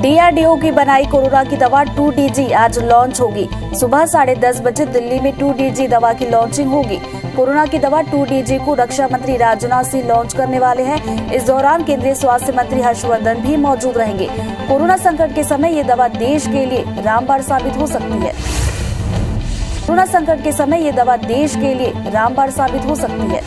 DRDO की बनाई corona की दवा 2DG आज लॉन्च होगी। सुबह 10:30 बजे दिल्ली में 2DG दवा की लॉन्चिंग होगी। कोरोना की दवा 2DG को रक्षा मंत्री राजनाथ सिंह लॉन्च करने वाले हैं। इस दौरान केंद्रीय स्वास्थ्य मंत्री हर्षवर्धन भी मौजूद रहेंगे। कोरोना संकट के समय ये दवा देश के लिए रामबाण साबित हो सकती है। कोरोना संकट के समय ये दवा देश के लिए रामबाण साबित हो सकती है।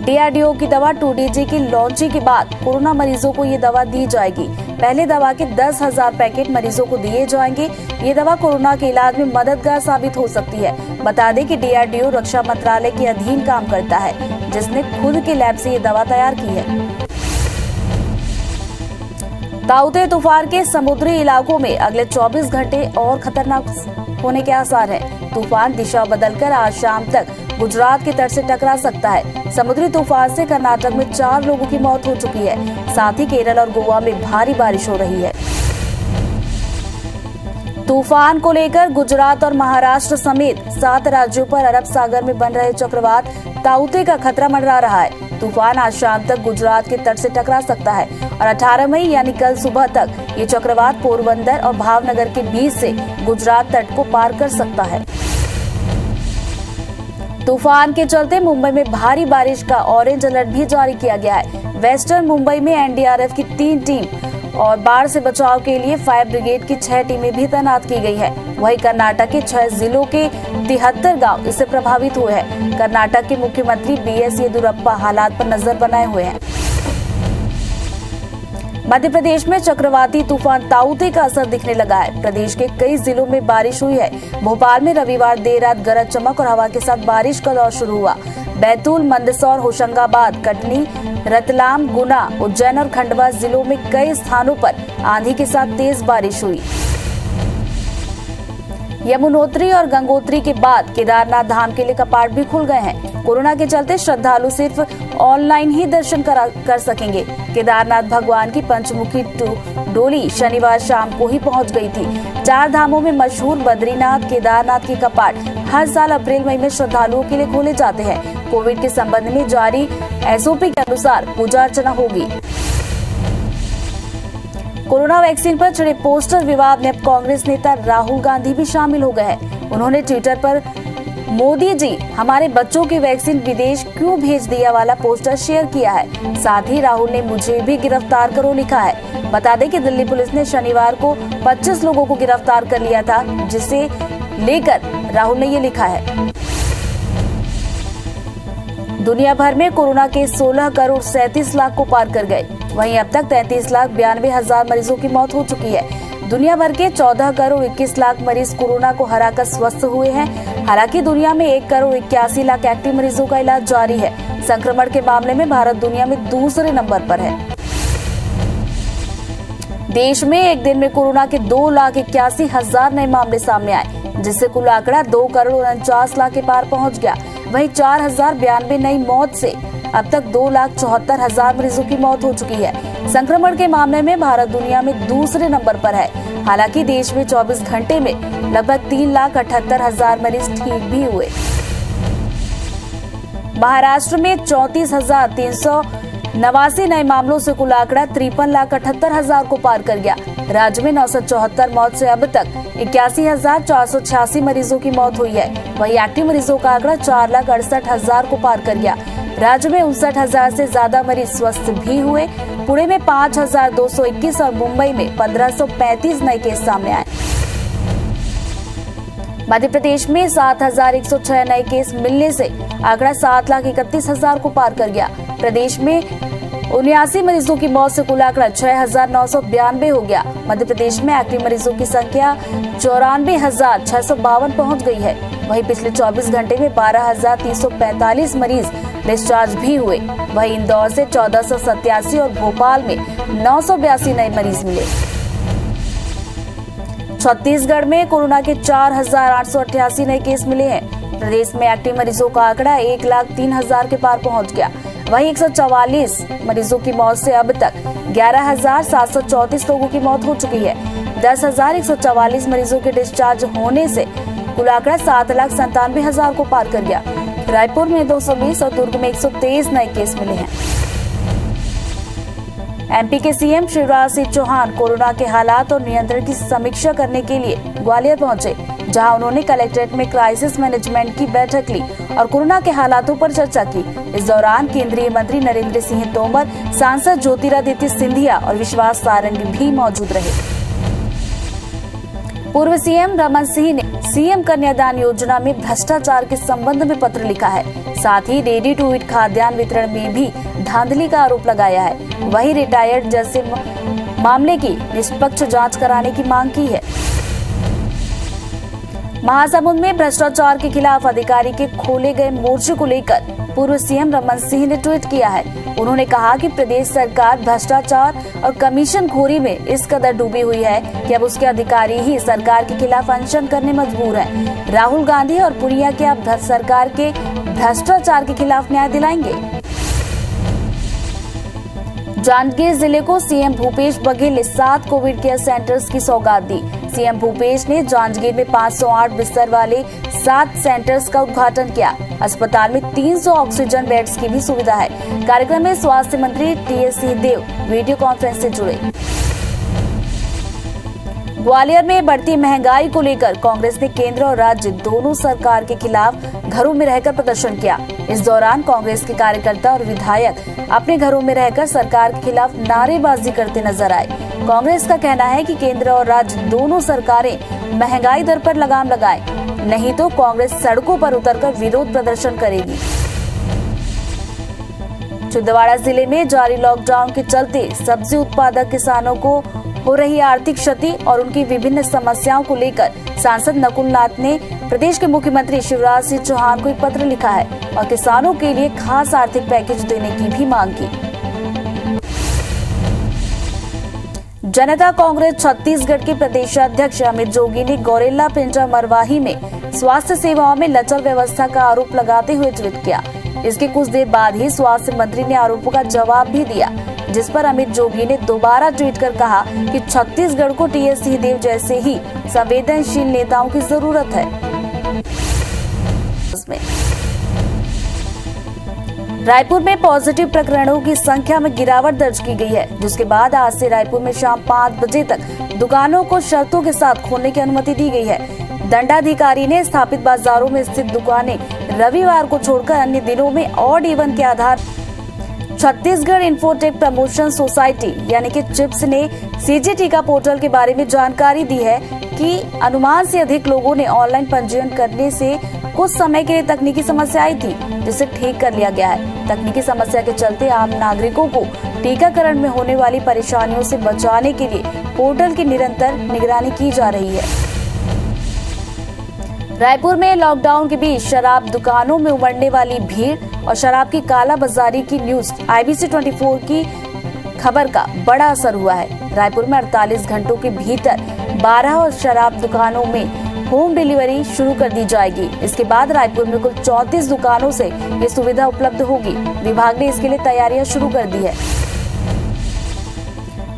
डीआरडीओ की दवा 2DG की लॉन्चिंग के बाद कोरोना मरीजों को ये दवा दी जाएगी। पहले दवा के 10,000 पैकेट मरीजों को दिए जाएंगे। ये दवा कोरोना के इलाज में मददगार साबित हो सकती है। बता दें कि डीआरडीओ रक्षा मंत्रालय के अधीन काम करता है, जिसने खुद के लैब से ये दवा तैयार की है। ताउते तूफान के समुद्री इलाकों में अगले 24 घंटे और खतरनाक होने के आसार हैं। तूफान दिशा बदलकर आज शाम तक गुजरात के तट से टकरा सकता है। समुद्री तूफान से कर्नाटक में 4 लोगों की मौत हो चुकी है। साथ ही केरल और गोवा में भारी बारिश हो रही है। तूफान को लेकर गुजरात और महाराष्ट्र समेत 7 राज्यों पर अरब सागर में बन रहे चक्रवात ताउते का खतरा मंडरा रहा है। तूफान आज शाम तक गुजरात के तट से टकरा सकता है और 18 मई यानी कल सुबह तक ये चक्रवात पोरबंदर और भावनगर के बीच से गुजरात तट को पार कर सकता है। तूफान के चलते मुंबई में भारी बारिश का ऑरेंज अलर्ट भी जारी किया गया है। वेस्टर्न मुंबई में एनडीआरएफ की 3 टीम और बाढ़ से बचाव के लिए फायर ब्रिगेड की 6 टीमें भी तैनात की गई है। वहीं कर्नाटक के 6 जिलों के 73 गांव इससे प्रभावित हुए हैं। कर्नाटक के मुख्यमंत्री बीएस येदियुरप्पा हालात पर नजर बनाए हुए हैं। मध्य प्रदेश में चक्रवाती तूफान ताउते का असर दिखने लगा है। प्रदेश के कई जिलों में बारिश हुई है। भोपाल में रविवार देर रात गरज चमक और हवा के साथ बारिश का दौर शुरू हुआ। बैतूल, मंदसौर, होशंगाबाद, कटनी, रतलाम, गुना, उज्जैन और खंडवा जिलों में कई स्थानों पर आंधी के साथ तेज बारिश हुई। यमुनोत्री और गंगोत्री के बाद केदारनाथ धाम के लिए कपाट भी खुल गए हैं। कोरोना के चलते श्रद्धालु सिर्फ ऑनलाइन ही दर्शन कर सकेंगे। केदारनाथ भगवान की पंचमुखी डोली शनिवार शाम को ही पहुंच गई थी। 4 धामों में मशहूर बद्रीनाथ केदारनाथ के कपाट हर साल अप्रैल मई में श्रद्धालुओं के लिए खोले जाते हैं। कोविड के संबंध में जारी एसओपी के अनुसार पूजा अर्चना होगी। कोरोना वैक्सीन पर चढ़े पोस्टर विवाद में अब कांग्रेस नेता राहुल गांधी भी शामिल हो गए हैं। उन्होंने ट्विटर पर मोदी जी हमारे बच्चों की वैक्सीन विदेश क्यों भेज दिया वाला पोस्टर शेयर किया है। साथ ही राहुल ने मुझे भी गिरफ्तार करो लिखा है। बता दें कि दिल्ली पुलिस ने शनिवार को 25 लोगों को गिरफ्तार कर लिया था, जिसे लेकर राहुल ने ये लिखा है। दुनिया भर में कोरोना के 16 करोड़ 37 लाख को पार कर गए। वहीं अब तक 33,92,000 मरीजों की मौत हो चुकी है। दुनिया भर के 14 करोड़ 21 लाख मरीज कोरोना को हराकर स्वस्थ हुए हैं। हालांकि दुनिया में 1 करोड़ 81 लाख एक्टिव मरीजों का इलाज जारी है। संक्रमण के मामले में भारत दुनिया में दूसरे नंबर पर है। देश में एक दिन में कोरोना के 2,81,000 नए मामले सामने आए, जिससे कुल आंकड़ा 2 करोड़ 49 लाख के पार पहुंच गया। वहीं 4,092 नई मौत से अब तक 2,74,000 मरीजों की मौत हो चुकी है। संक्रमण के मामले में भारत दुनिया में दूसरे नंबर पर है। हालांकि देश में 24 घंटे में लगभग 3,78,000 मरीज ठीक भी हुए। महाराष्ट्र में 34,389 नए मामलों से कुल आंकड़ा 53,78,000 को पार कर गया। राज्य में 974 मौत से अब तक 81,486 मरीजों की मौत हुई है। वहीं एक्टिव मरीजों का आंकड़ा 4,68,000 को पार कर गया। राज्य में 59,000 से ज्यादा मरीज स्वस्थ भी हुए। पुणे में 5,221 और मुंबई में 1,535 नए केस सामने आए। मध्य प्रदेश में 7,106 नए केस मिलने से आंकड़ा 7,31,000 को पार कर गया। प्रदेश में 79 मरीजों की मौत से कुल आंकड़ा 6,992 हो गया। मध्य प्रदेश में एक्टिव मरीजों की संख्या 94,652 पहुंच गई है। वहीं पिछले 24 घंटे में 12,345 मरीज डिस्चार्ज भी हुए। वहीं इंदौर से 1,487 और भोपाल में 982 नए मरीज मिले। छत्तीसगढ़ में कोरोना के 4,888 नए केस मिले हैं। प्रदेश में एक्टिव मरीजों का आंकड़ा 1,03,000 के पार पहुंच गया। वहीं 144 मरीजों की मौत से अब तक 11,734 लोगों की मौत हो चुकी है। 10,144 मरीजों के डिस्चार्ज होने से कुल आंकड़ा 7,97,000 को पार कर गया। रायपुर में 220 और दुर्ग में 123 नए केस मिले हैं। एमपी के सीएम शिवराज सिंह चौहान कोरोना के हालात और नियंत्रण की समीक्षा करने के लिए ग्वालियर पहुंचे, जहां उन्होंने कलेक्ट्रेट में क्राइसिस मैनेजमेंट की बैठक ली और कोरोना के हालातों पर चर्चा की। इस दौरान केंद्रीय मंत्री नरेंद्र सिंह तोमर, सांसद ज्योतिरादित्य सिंधिया और विश्वास सारंग भी मौजूद रहे। पूर्व सीएम रमन सिंह ने सीएम कन्यादान योजना में भ्रष्टाचार के संबंध में पत्र लिखा है। साथ ही रेडी टू ईट खाद्यान्न वितरण में भी धांधली का आरोप लगाया है। वहीं रिटायर्ड जज से मामले की निष्पक्ष जांच कराने की मांग की है। महासमुंद में भ्रष्टाचार के खिलाफ अधिकारी के खोले गए मोर्चे को लेकर पूर्व सीएम रमन सिंह ने ट्वीट किया है। उन्होंने कहा कि प्रदेश सरकार भ्रष्टाचार और कमीशनखोरी में इस कदर डूबी हुई है कि अब उसके अधिकारी ही सरकार के खिलाफ अनशन करने मजबूर हैं। राहुल गांधी और पुनिया क्या सरकार के भ्रष्टाचार के खिलाफ न्याय दिलाएंगे? जांजगीर जिले को सीएम भूपेश बघेल ने 7 कोविड केयर सेंटर्स की सौगात दी। सीएम भूपेश ने जांजगीर में 508 बिस्तर वाले 7 सेंटर्स का उद्घाटन किया। अस्पताल में 300 ऑक्सीजन बेड्स की भी सुविधा है। कार्यक्रम में स्वास्थ्य मंत्री टीएस सिंहदेव वीडियो कॉन्फ्रेंस से जुड़े। ग्वालियर में बढ़ती महंगाई को लेकर कांग्रेस ने केंद्र और राज्य दोनों सरकार के खिलाफ घरों में रहकर प्रदर्शन किया। इस दौरान कांग्रेस के कार्यकर्ता और विधायक अपने घरों में रहकर सरकार के खिलाफ नारेबाजी करते नजर आए। कांग्रेस का कहना है कि केंद्र और राज्य दोनों सरकारें महंगाई दर पर लगाम लगाएं, नहीं तो कांग्रेस सड़कों पर उतरकर विरोध प्रदर्शन करेगी। छिंदवाड़ा जिले में जारी लॉकडाउन के चलते सब्जी उत्पादक किसानों को हो रही आर्थिक क्षति और उनकी विभिन्न समस्याओं को लेकर सांसद नकुल नाथ ने प्रदेश के मुख्यमंत्री शिवराज सिंह चौहान को एक पत्र लिखा है और किसानों के लिए खास आर्थिक पैकेज देने की भी मांग की। जनता कांग्रेस छत्तीसगढ़ के प्रदेशाध्यक्ष अमित जोगी ने गौरेला पिंजरा मरवाही में स्वास्थ्य सेवाओं में लचर व्यवस्था का आरोप लगाते हुए ट्वीट किया। इसके कुछ देर बाद ही स्वास्थ्य मंत्री ने आरोपों का जवाब भी दिया, जिस पर अमित जोगी ने दोबारा ट्वीट कर कहा कि छत्तीसगढ़ को टीएस सिंहदेव जैसे ही संवेदनशील नेताओं की जरूरत है। रायपुर में पॉजिटिव प्रकरणों की संख्या में गिरावट दर्ज की गई है, जिसके बाद आज से रायपुर में शाम 5 बजे तक दुकानों को शर्तों के साथ खोलने की अनुमति दी गई है। दंडाधिकारी ने स्थापित बाजारों में स्थित दुकानें रविवार को छोड़कर अन्य दिनों में ऑड इवन के आधार। छत्तीसगढ़ इन्फोटेक प्रमोशन सोसाइटी यानी कि चिप्स ने सीजी टीका पोर्टल के बारे में जानकारी दी है कि अनुमान से अधिक लोगों ने ऑनलाइन पंजीयन करने से कुछ समय के लिए तकनीकी समस्या आई थी, जिसे ठीक कर लिया गया है। तकनीकी समस्या के चलते आम नागरिकों को टीकाकरण में होने वाली परेशानियों से बचाने के लिए पोर्टल की निरंतर निगरानी की जा रही है। रायपुर में लॉकडाउन के बीच शराब दुकानों में उमड़ने वाली भीड़ और शराब की कालाबाजारी की न्यूज IBC 24 की खबर का बड़ा असर हुआ है। रायपुर में 48 घंटों के भीतर 12 और शराब दुकानों में होम डिलीवरी शुरू कर दी जाएगी। इसके बाद रायपुर में कुल 34 दुकानों से ये सुविधा उपलब्ध होगी। विभाग ने इसके लिए तैयारियां शुरू कर दी है।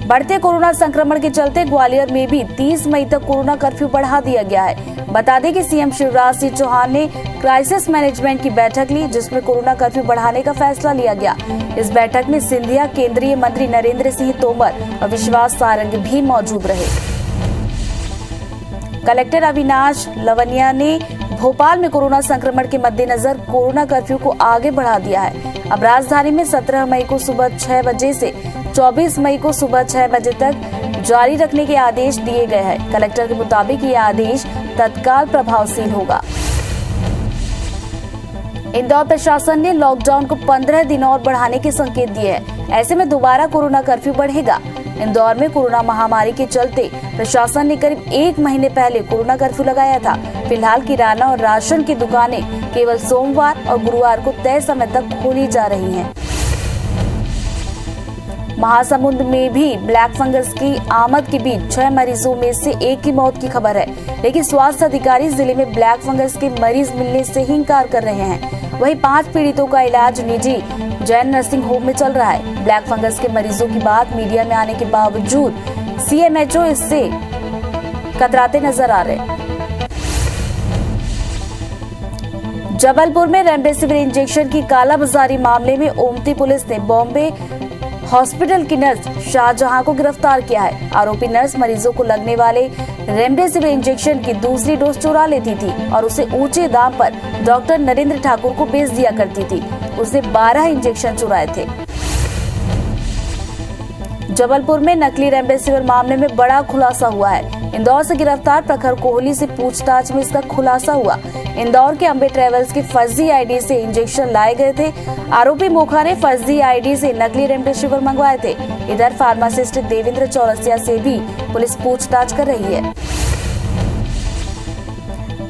बढ़ते कोरोना संक्रमण के चलते ग्वालियर में भी 30 मई तक कोरोना कर्फ्यू बढ़ा दिया गया है। बता दें कि सीएम शिवराज सिंह चौहान ने क्राइसिस मैनेजमेंट की बैठक ली, जिसमें कोरोना कर्फ्यू बढ़ाने का फैसला लिया गया। इस बैठक में सिंधिया, केंद्रीय मंत्री नरेंद्र सिंह तोमर और विश्वास सारंग भी मौजूद रहे। कलेक्टर अविनाश लवनिया ने भोपाल में कोरोना संक्रमण के मद्देनजर कोरोना कर्फ्यू को आगे बढ़ा दिया है। अब राजधानी में 17 मई को सुबह 6 बजे से 24 मई को सुबह 6 बजे तक जारी रखने के आदेश दिए गए हैं। कलेक्टर के मुताबिक ये आदेश तत्काल प्रभावशील होगा। इंदौर प्रशासन ने लॉकडाउन को 15 दिन और बढ़ाने के संकेत दिए हैं। ऐसे में दोबारा कोरोना कर्फ्यू बढ़ेगा। इंदौर में कोरोना महामारी के चलते प्रशासन ने करीब 1 महीने पहले कोरोना कर्फ्यू लगाया था। फिलहाल किराना और राशन की दुकानें केवल सोमवार और गुरुवार को तय समय तक खोली जा रही हैं। महासमुंद में भी ब्लैक फंगस की आमद के बीच 6 मरीजों में से 1 की मौत की खबर है, लेकिन स्वास्थ्य अधिकारी जिले में ब्लैक फंगस के मरीज मिलने से ही इंकार कर रहे हैं। वहीं 5 पीड़ितों का इलाज निजी जैन नर्सिंग होम में चल रहा है। ब्लैक फंगस के मरीजों की बात मीडिया में आने के बावजूद CMHO इससे कतराते नजर आ रहे। जबलपुर में रेमडेसिविर इंजेक्शन की कालाबाजारी मामले में ओमती पुलिस ने बॉम्बे हॉस्पिटल की नर्स शाहजहां को गिरफ्तार किया है। आरोपी नर्स मरीजों को लगने वाले रेमडेसिविर इंजेक्शन की दूसरी डोज चुरा लेती थी और उसे ऊंचे दाम पर डॉक्टर नरेंद्र ठाकुर को बेच दिया करती थी। उसने 12 इंजेक्शन चुराए थे। जबलपुर में नकली रेमडेसिविर मामले में बड़ा खुलासा हुआ है। इंदौर से गिरफ्तार प्रखर कोहली से पूछताछ में इसका खुलासा हुआ। इंदौर के अंबे ट्रेवल्स की फर्जी आईडी से इंजेक्शन लाए गए थे। आरोपी मोखा ने फर्जी आईडी से नकली रेमडेसिविर मंगवाए थे। इधर फार्मासिस्ट देवेंद्र चौरसिया से भी पुलिस पूछताछ कर रही है।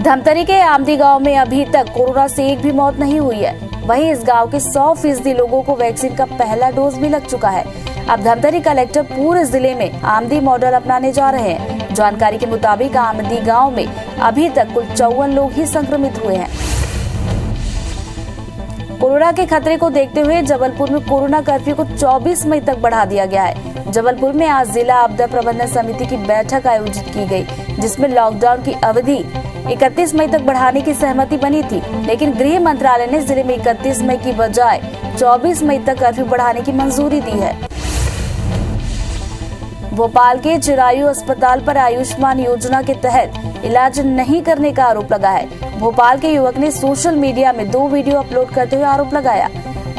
धमतरी के आमदी गांव में अभी तक कोरोना से एक भी मौत नहीं हुई है। वहीं इस गांव के 100% लोगों को वैक्सीन का पहला डोज भी लग चुका है। अब धमतरी कलेक्टर पूरे जिले में आमदी मॉडल अपनाने जा रहे हैं। जानकारी के मुताबिक आमदी गांव में अभी तक कुल 54 लोग ही संक्रमित हुए हैं। कोरोना के खतरे को देखते हुए जबलपुर में कोरोना कर्फ्यू को 24 मई तक बढ़ा दिया गया है। जबलपुर में आज जिला आपदा प्रबंधन समिति की बैठक आयोजित की गई, जिसमें लॉकडाउन की अवधि 31 मई तक बढ़ाने की सहमति बनी थी, लेकिन गृह मंत्रालय ने जिले में 31 मई की बजाय 24 मई तक कर्फ्यू बढ़ाने की मंजूरी दी है। भोपाल के चिरायु अस्पताल पर आयुष्मान योजना के तहत इलाज नहीं करने का आरोप लगा है। भोपाल के युवक ने सोशल मीडिया में 2 वीडियो अपलोड करते हुए आरोप लगाया।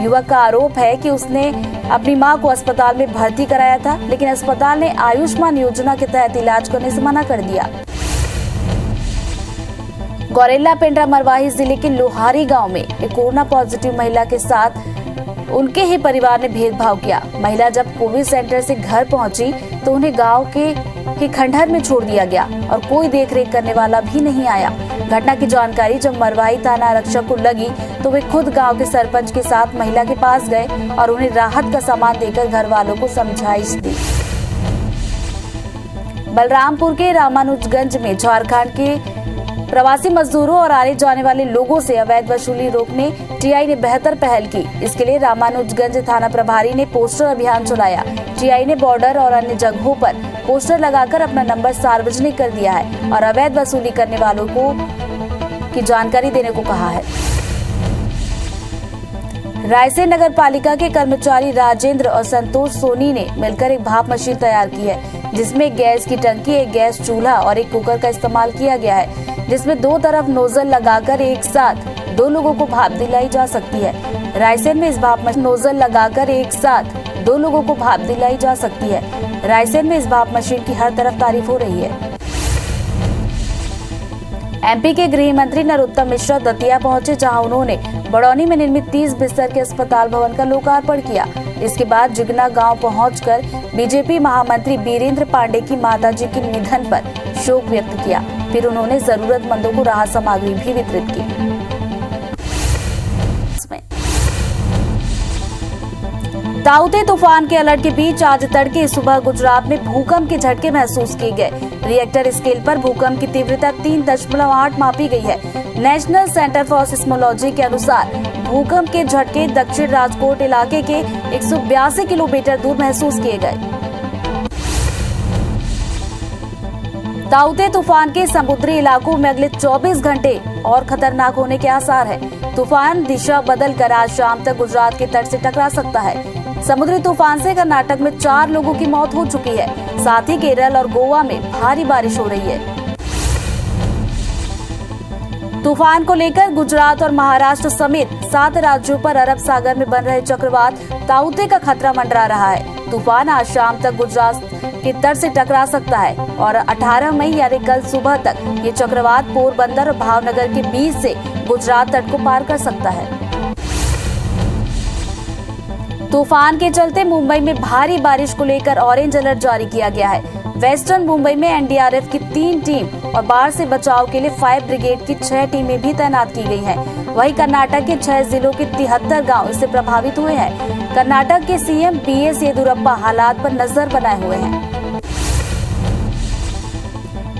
युवक का आरोप है कि उसने अपनी मां को अस्पताल में भर्ती कराया था, लेकिन अस्पताल ने आयुष्मान योजना के तहत इलाज करने से मना कर दिया। गौरेला पेंड्रा मरवाही जिले के लोहारी गांव में एक कोरोना पॉजिटिव महिला के साथ उनके ही परिवार ने भेदभाव किया। महिला जब कोविड सेंटर से घर पहुंची तो उन्हें गांव के खंडहर में छोड़ दिया गया और कोई देखरेख करने वाला भी नहीं आया। घटना की जानकारी जब मरवाही थाना आरक्षक को लगी तो वे खुद गांव के सरपंच के साथ महिला के पास गए और उन्हें राहत का सामान देकर घर वालों को समझाइश दी। बलरामपुर के रामानुजगंज में झारखंड के प्रवासी मजदूरों और आने जाने वाले लोगों से अवैध वसूली रोकने टीआई ने बेहतर पहल की। इसके लिए रामानुजगंज थाना प्रभारी ने पोस्टर अभियान चलाया। टीआई ने बॉर्डर और अन्य जगहों पर पोस्टर लगाकर अपना नंबर सार्वजनिक कर दिया है और अवैध वसूली करने वालों को की जानकारी देने को कहा है। रायसेन नगर पालिका के कर्मचारी राजेंद्र और संतोष सोनी ने मिलकर एक भाप मशीन तैयार की है, जिसमें गैस की टंकी, एक गैस चूल्हा और एक कुकर का इस्तेमाल किया गया है, जिसमें 2 तरफ नोजल लगाकर एक साथ 2 लोगों को भाप दिलाई जा सकती है। रायसेन में इस भाप मशीन नोजल लगाकर एक साथ 2 लोगों को भाप दिलाई जा सकती है। रायसेन में इस भाप मशीन की हर तरफ तारीफ हो रही है। एमपी के गृह मंत्री नरोत्तम मिश्रा दतिया पहुंचे, जहां उन्होंने बड़ौनी में निर्मित 30 बिस्तर के अस्पताल भवन का लोकार्पण किया। इसके बाद जुगना गांव पहुंचकर बीजेपी महामंत्री बीरेंद्र पांडे की माताजी के निधन पर शोक व्यक्त किया। फिर उन्होंने जरूरतमंदों को राहत सामग्री भी वितरित की। ताउते तूफान के अलर्ट के बीच आज तड़के सुबह गुजरात में भूकंप के झटके महसूस किए गए। रिएक्टर स्केल पर भूकंप की तीव्रता 3.8 मापी गई है। नेशनल सेंटर फॉर सिस्मोलॉजी के अनुसार भूकंप के झटके दक्षिण राजकोट इलाके के 182 किलोमीटर दूर महसूस किए गए। ताउते तूफान के समुद्री इलाकों में अगले 24 घंटे और खतरनाक होने के आसार है। तूफान दिशा बदलकर आज शाम तक गुजरात के तट से टकरा सकता है। समुद्री तूफान से कर्नाटक में 4 लोगों की मौत हो चुकी है। साथ ही केरल और गोवा में भारी बारिश हो रही है। तूफान को लेकर गुजरात और महाराष्ट्र समेत 7 राज्यों पर अरब सागर में बन रहे चक्रवात ताउते का खतरा मंडरा रहा है। तूफान आज शाम तक गुजरात के तट से टकरा सकता है और 18 मई यानी कल सुबह तक ये चक्रवात पोरबंदर और भावनगर के बीच से गुजरात तट को पार कर सकता है। तूफान के चलते मुंबई में भारी बारिश को लेकर ऑरेंज अलर्ट जारी किया गया है। वेस्टर्न मुंबई में एनडीआरएफ की 3 टीम और बाढ़ से बचाव के लिए फायर ब्रिगेड की 6 टीमें भी तैनात की गई हैं। वहीं कर्नाटक के 6 जिलों के 73 गांव इससे प्रभावित हुए हैं। कर्नाटक के सीएम बीएस येदियुरप्पा हालात पर नजर बनाए हुए हैं।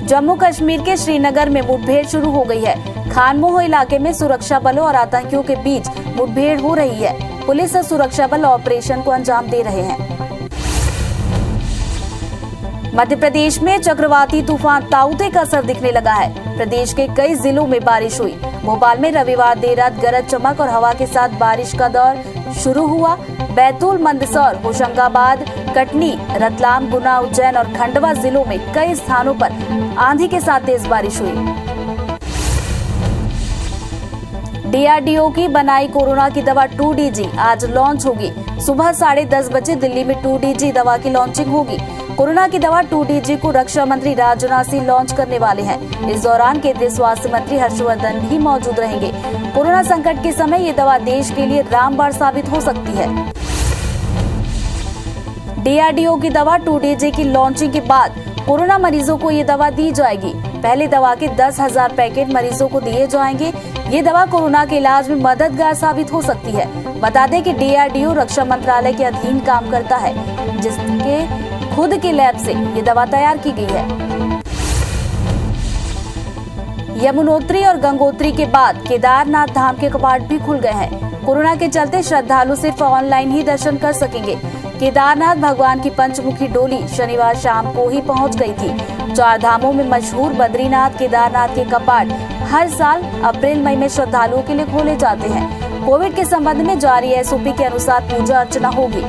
जम्मू कश्मीर के श्रीनगर में मुठभेड़ शुरू हो गई है। खानमोह इलाके में सुरक्षा बलों और आतंकियों के बीच मुठभेड़ हो रही है। पुलिस और सुरक्षा बल ऑपरेशन को अंजाम दे रहे हैं। मध्य प्रदेश में चक्रवाती तूफान ताउते का असर दिखने लगा है। प्रदेश के कई जिलों में बारिश हुई। भोपाल में रविवार देर रात गरज चमक और हवा के साथ बारिश का दौर शुरू हुआ। बैतूल, मंदसौर, होशंगाबाद, कटनी, रतलाम, गुना, उज्जैन और खंडवा जिलों में कई स्थानों पर आंधी के साथ तेज बारिश हुई। DRDO की बनाई कोरोना की दवा 2DG आज लॉन्च होगी। सुबह 10:30 बजे दिल्ली में 2DG दवा की लॉन्चिंग होगी। कोरोना की दवा 2DG को रक्षा मंत्री राजनाथ सिंह लॉन्च करने वाले हैं। इस दौरान केंद्रीय स्वास्थ्य मंत्री हर्षवर्धन भी मौजूद रहेंगे। कोरोना संकट के समय ये दवा देश के लिए रामबाण साबित हो सकती है। DRDO की दवा 2DG की लॉन्चिंग के बाद कोरोना मरीजों को ये दवा दी जाएगी। पहले दवा के 10,000 पैकेट मरीजों को दिए जाएंगे। ये दवा कोरोना के इलाज में मददगार साबित हो सकती है। बता दें कि DRDO रक्षा मंत्रालय के अधीन काम करता है, जिसके खुद के लैब से ये दवा तैयार की गई है। यमुनोत्री और गंगोत्री के बाद केदारनाथ धाम के कपाट भी खुल गए हैं। कोरोना के चलते श्रद्धालु सिर्फ ऑनलाइन ही दर्शन कर सकेंगे। केदारनाथ भगवान की पंचमुखी डोली शनिवार शाम को ही पहुंच गई थी। 4 धामों में मशहूर बद्रीनाथ केदारनाथ के कपाट हर साल अप्रैल मई में श्रद्धालुओं के लिए खोले जाते हैं। कोविड के संबंध में जारी SOP के अनुसार पूजा अर्चना होगी।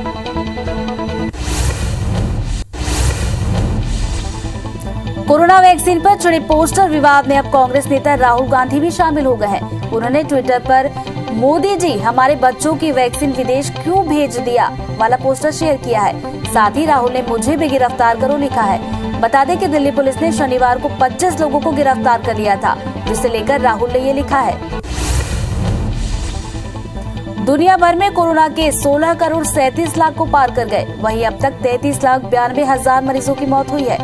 कोरोना वैक्सीन पर चढ़े पोस्टर विवाद में अब कांग्रेस नेता राहुल गांधी भी शामिल हो गए हैं। उन्होंने ट्विटर पर मोदी जी हमारे बच्चों की वैक्सीन विदेश क्यों भेज दिया वाला पोस्टर शेयर किया है। साथ ही राहुल ने मुझे भी गिरफ्तार करो लिखा है। बता दें कि दिल्ली पुलिस ने शनिवार को 25 लोगों को गिरफ्तार कर लिया था, जिसे लेकर राहुल ने ये लिखा है। दुनिया भर में कोरोना के 16 करोड़ 37 लाख को पार कर गए। वहीं अब तक 33,92,000 मरीजों की मौत हुई है।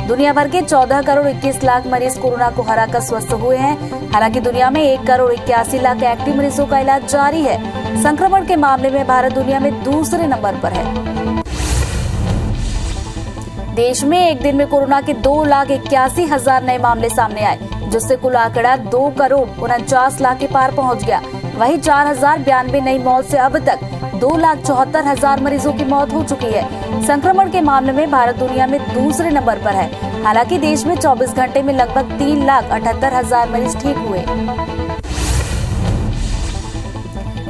दुनिया भर के 14 करोड़ 21 लाख मरीज कोरोना को हराकर स्वस्थ हुए हैं। हालांकि दुनिया में 1 करोड़ 81 लाख एक्टिव मरीजों का इलाज जारी है। संक्रमण के मामले में भारत दुनिया में दूसरे नंबर पर है। देश में एक दिन में कोरोना के 2,81,000 नए मामले सामने आए, जिससे कुल आंकड़ा 2 करोड़ 49 लाख के पार पहुंच गया। वहीं 4,092 नई मौत से अब तक 2,74,000 मरीजों की मौत हो चुकी है। संक्रमण के मामले में भारत दुनिया में दूसरे नंबर पर है। हालांकि देश में 24 घंटे में लगभग 3,78,000 मरीज ठीक हुए।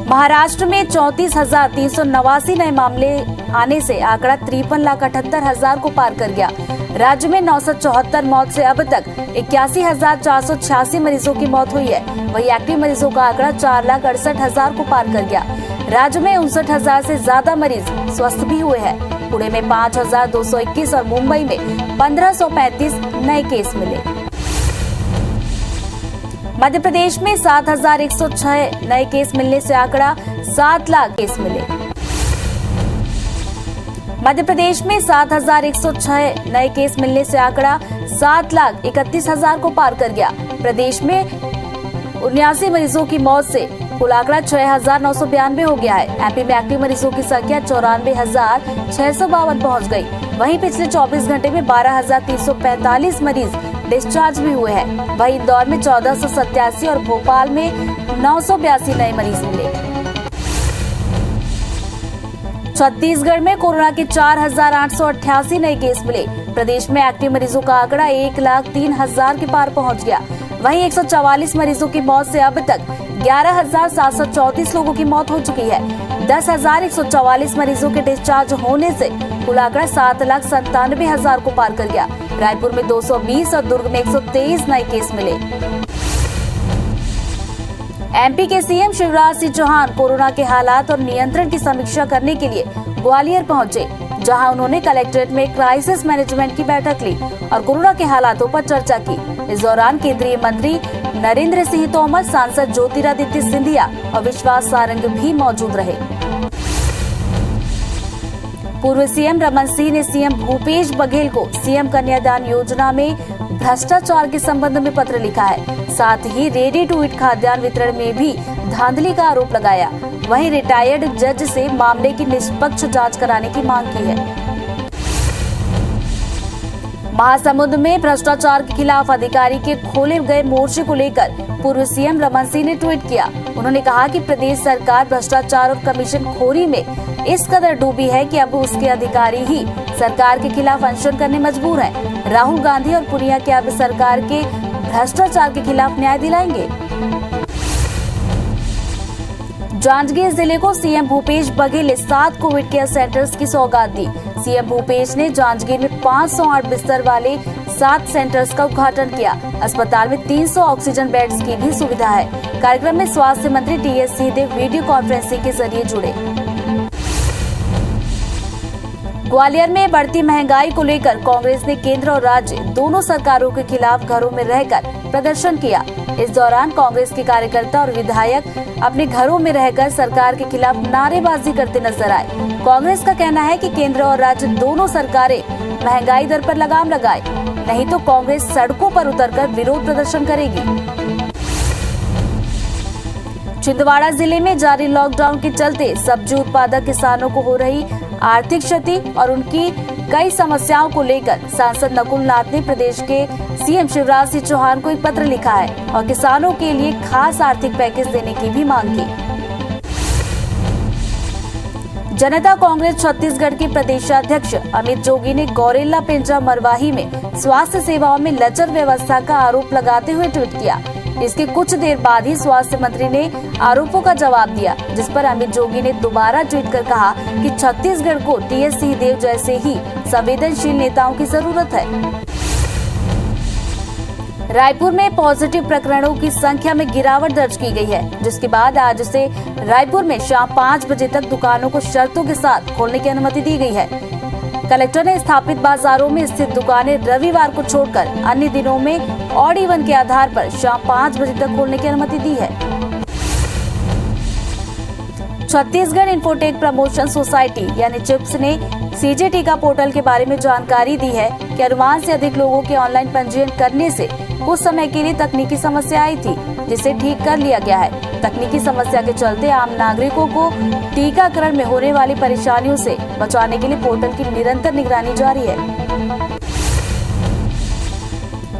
महाराष्ट्र में 34,389 नए मामले आने से आंकड़ा 53,78,000 को पार कर गया। राज्य में 974 मौत से अब तक 81,486 मरीजों की मौत हुई है। वहीं एक्टिव मरीजों का आंकड़ा 4,68,000 को पार कर गया। राज्य में 59,000 से ज्यादा मरीज स्वस्थ भी हुए हैं। पुणे में 5,221 और मुंबई में 1,535 नए केस मिले। मध्य प्रदेश में 7,106 नए केस मिलने से आंकड़ा 7 लाख केस मिले। मध्य प्रदेश में 7,106 नए केस मिलने से आंकड़ा 7,31,000 को पार कर गया। प्रदेश में 79 मरीजों की मौत से कुल आंकड़ा 6,992 हो गया है। एमपी में एक्टिव मरीजों की संख्या 94,652 पहुंच गई। वहीं पिछले 24 घंटे में 12,345 मरीज डिस्चार्ज भी हुए हैं। वहीं इंदौर में 1,487 और भोपाल में 982 नए मरीज मिले। छत्तीसगढ़ में कोरोना के 4,888 नए केस मिले। प्रदेश में एक्टिव मरीजों का आंकड़ा 1,03,000 के पार पहुंच गया। वहीं 144 मरीजों की मौत से अब तक 11,734 लोगों की मौत हो चुकी है। 10,144 मरीजों के डिस्चार्ज होने से कुल आंकड़ा 7,97,000 को पार कर गया। रायपुर में 220 और दुर्ग में 123 नए केस मिले। एमपी के सीएम शिवराज सिंह चौहान कोरोना के हालात और नियंत्रण की समीक्षा करने के लिए ग्वालियर पहुंचे, जहां उन्होंने कलेक्ट्रेट में क्राइसिस मैनेजमेंट की बैठक ली और कोरोना के हालातों पर चर्चा की। इस दौरान केंद्रीय मंत्री नरेंद्र सिंह तोमर, सांसद ज्योतिरादित्य सिंधिया और विश्वास सारंग भी मौजूद रहे। पूर्व सीएम रमन सिंह ने सीएम भूपेश बघेल को सीएम कन्यादान योजना में भ्रष्टाचार के संबंध में पत्र लिखा है। साथ ही रेडी टू ईट खाद्यान्न वितरण में भी धांधली का आरोप लगाया। वहीं रिटायर्ड जज से मामले की निष्पक्ष जांच कराने की मांग की है। महासमुंद में भ्रष्टाचार के खिलाफ अधिकारी के खोले गए मोर्चे को लेकर पूर्व सीएम रमन सिंह ने ट्वीट किया। उन्होंने कहा कि प्रदेश सरकार भ्रष्टाचार और कमीशन खोरी में इस कदर डूबी है कि अब उसके अधिकारी ही सरकार के खिलाफ अनशन करने मजबूर हैं। राहुल गांधी और पुनिया क्या अब सरकार के भ्रष्टाचार के खिलाफ न्याय दिलाएंगे? जांजगीर जिले को सीएम भूपेश बघेल ने 7 कोविड केयर सेंटर्स की सौगात दी। सीएम भूपेश ने जांजगीर में 508 बिस्तर वाले 7 सेंटर्स का उद्घाटन किया। अस्पताल में 300 ऑक्सीजन बेड्स की भी सुविधा है। कार्यक्रम में स्वास्थ्य मंत्री टीएस सिंहदेव वीडियो कॉन्फ्रेंसिंग के जरिए जुड़े। ग्वालियर में बढ़ती महंगाई को लेकर कांग्रेस ने केंद्र और राज्य दोनों सरकारों के खिलाफ घरों में रहकर प्रदर्शन किया। इस दौरान कांग्रेस के कार्यकर्ता और विधायक अपने घरों में रहकर सरकार के खिलाफ नारेबाजी करते नजर आए। कांग्रेस का कहना है कि केंद्र और राज्य दोनों सरकारें महंगाई दर पर लगाम लगाए, नहीं तो कांग्रेस सड़कों पर उतरकर विरोध प्रदर्शन करेगी। छिंदवाड़ा जिले में जारी लॉकडाउन के चलते सब्जी उत्पादक किसानों को हो रही आर्थिक क्षति और उनकी कई समस्याओं को लेकर सांसद नकुल नाथ ने प्रदेश के सीएम शिवराज सिंह चौहान को एक पत्र लिखा है और किसानों के लिए खास आर्थिक पैकेज देने की भी मांग की। जनता कांग्रेस छत्तीसगढ़ के प्रदेशाध्यक्ष अमित जोगी ने गौरेला पिंजरा मरवाही में स्वास्थ्य सेवाओं में लचर व्यवस्था का आरोप लगाते हुए ट्वीट किया। इसके कुछ देर बाद ही स्वास्थ्य मंत्री ने आरोपों का जवाब दिया, जिस पर अमित जोगी ने दोबारा ट्वीट कर कहा कि छत्तीसगढ़ को टीएस सिंहदेव जैसे ही संवेदनशील नेताओं की जरूरत है। रायपुर में पॉजिटिव प्रकरणों की संख्या में गिरावट दर्ज की गई है, जिसके बाद आज से रायपुर में शाम 5 बजे तक दुकानों को शर्तों के साथ खोलने की अनुमति दी गई है। कलेक्टर ने स्थापित बाजारों में स्थित दुकानें रविवार को छोड़कर अन्य दिनों में ऑड इवन के आधार पर शाम 5 बजे तक खोलने की अनुमति दी है। छत्तीसगढ़ इन्फोटेक प्रमोशन सोसाइटी यानी चिप्स ने सीजे टीका पोर्टल के बारे में जानकारी दी है कि अनुमान से अधिक लोगों के ऑनलाइन पंजीयन करने से कुछ समय के लिए तकनीकी समस्या आई थी, जिसे ठीक कर लिया गया है। तकनीकी समस्या के चलते आम नागरिकों को टीकाकरण में होने वाली परेशानियों से बचाने के लिए पोर्टल की निरंतर निगरानी जारी है।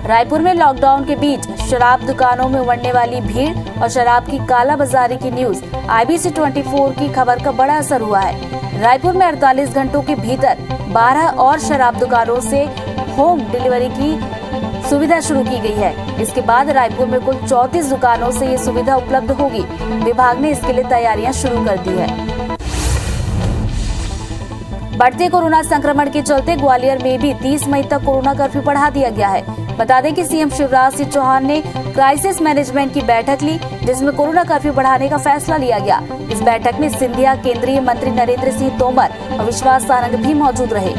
रायपुर में लॉकडाउन के बीच शराब दुकानों में उमड़ने वाली भीड़ और शराब की कालाबाजारी की न्यूज IBC 24 की खबर का बड़ा असर हुआ है। रायपुर में 48 घंटों के भीतर 12 और शराब दुकानों से होम डिलीवरी की सुविधा शुरू की गई है। इसके बाद रायपुर में कुल 34 दुकानों से ये सुविधा उपलब्ध होगी। विभाग ने इसके लिए तैयारियां शुरू कर दी है। बढ़ते कोरोना संक्रमण के चलते ग्वालियर में भी 30 मई तक कोरोना कर्फ्यू बढ़ा दिया गया है। बता दें कि सीएम शिवराज सिंह चौहान ने क्राइसिस मैनेजमेंट की बैठक ली, जिसमें कोरोना कर्फ्यू बढ़ाने का फैसला लिया गया। इस बैठक में सिंधिया, केंद्रीय मंत्री नरेंद्र सिंह तोमर और विश्वास सारंग भी मौजूद रहे।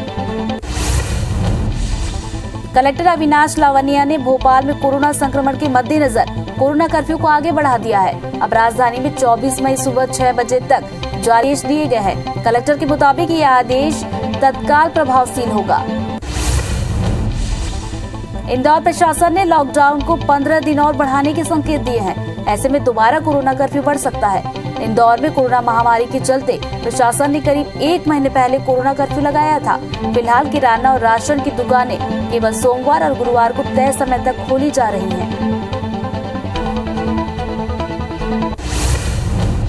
कलेक्टर अविनाश लावनिया ने भोपाल में कोरोना संक्रमण के मद्देनजर कोरोना कर्फ्यू को आगे बढ़ा दिया है। अब राजधानी में 24 मई सुबह 6 बजे तक जारी आदेश दिए गए हैं। कलेक्टर के मुताबिक यह आदेश तत्काल प्रभावशील होगा। इंदौर प्रशासन ने लॉकडाउन को 15 दिन और बढ़ाने के संकेत दिए हैं। ऐसे में दोबारा कोरोना कर्फ्यू बढ़ सकता है। इंदौर में कोरोना महामारी के चलते प्रशासन ने करीब 1 महीने पहले कोरोना कर्फ्यू लगाया था। फिलहाल किराना और राशन की दुकानें केवल सोमवार और गुरुवार को तय समय तक खोली जा रही हैं।